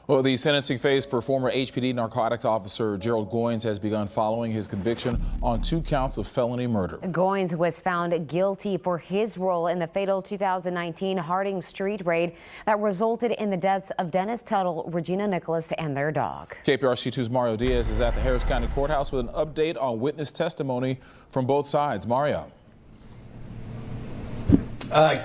Well, the sentencing phase for former HPD narcotics officer Gerald Goines has begun following his conviction on 2 counts of felony murder. Goines was found guilty for his role in the fatal 2019 Harding Street raid that resulted in the deaths of Dennis Tuttle, Regina Nicholas, and their dog. KPRC 2's Mario Diaz is at the Harris County Courthouse with an update on witness testimony from both sides. Mario.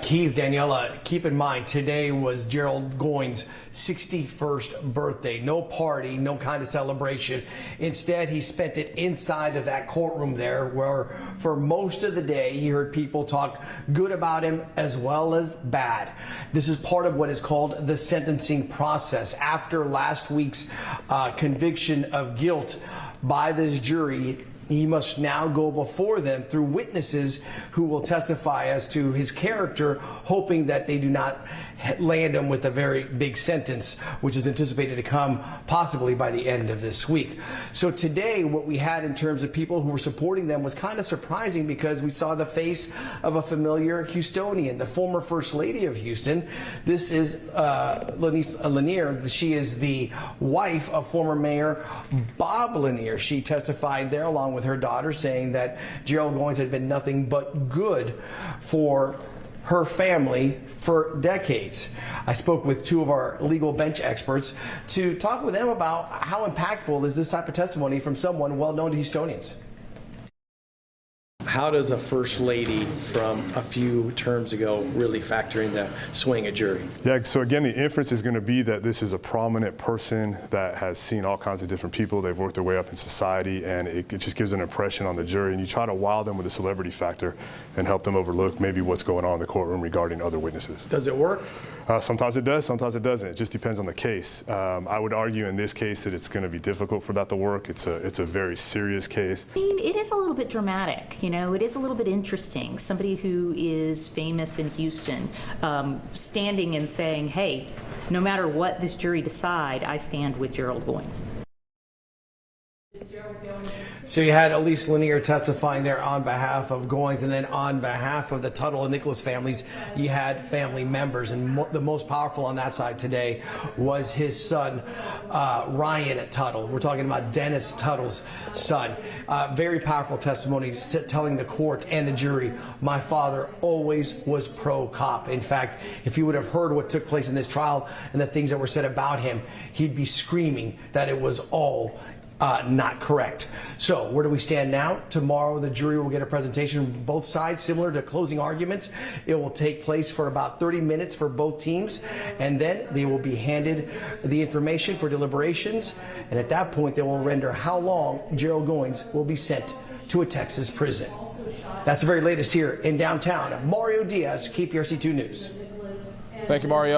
Keith, Daniela, keep in mind today was Gerald Goines' 61st birthday. No party, no kind of celebration. Instead, he spent it inside of that courtroom there, where for most of the day he heard people talk good about him as well as bad. This is part of what is called the sentencing process. After last week's conviction of guilt by this jury, he must now go before them through witnesses who will testify as to his character, hoping that they do not land him with a very big sentence, which is anticipated to come possibly by the end of this week. So today, what we had in terms of people who were supporting them was kind of surprising, because we saw the face of a familiar Houstonian, the former First Lady of Houston. This is Lanier. She is the wife of former Mayor Bob Lanier. She testified there along with her daughter, saying that Gerald Goines had been nothing but good for her family for decades. I spoke with 2 of our legal bench experts to talk with them about how impactful is this type of testimony from someone well known to Houstonians. How does a first lady from a few terms ago really factor into swaying a jury? Yeah, so again, the inference is going to be that this is a prominent person that has seen all kinds of different people. They've worked their way up in society, and it just gives an impression on the jury. And you try to wow them with a celebrity factor and help them overlook maybe what's going on in the courtroom regarding other witnesses. Does it work? Sometimes it does, sometimes it doesn't. It just depends on the case. I would argue in this case that it's going to be difficult for that to work. It's a very serious case. I mean, it is a little bit dramatic, you know. It is a little bit interesting. Somebody who is famous in Houston standing and saying, hey, no matter what this jury decide, I stand with Gerald Goines. So you had Elise Lanier testifying there on behalf of Goines, and then on behalf of the Tuttle and Nicholas families, you had family members. And the most powerful on that side today was his son, Ryan Tuttle. We're talking about Dennis Tuttle's son. Very powerful testimony, telling the court and the jury, my father always was pro-cop. In fact, if he would have heard what took place in this trial and the things that were said about him, he'd be screaming that it was all not correct. So where do we stand now? Tomorrow the jury will get a presentation from both sides, similar to closing arguments. It will take place for about 30 minutes for both teams, and then they will be handed the information for deliberations, and at that point they will render how long Gerald Goines will be sent to a Texas prison. That's the very latest here in downtown. Mario Diaz, KPRC 2 News. Thank you, Mario.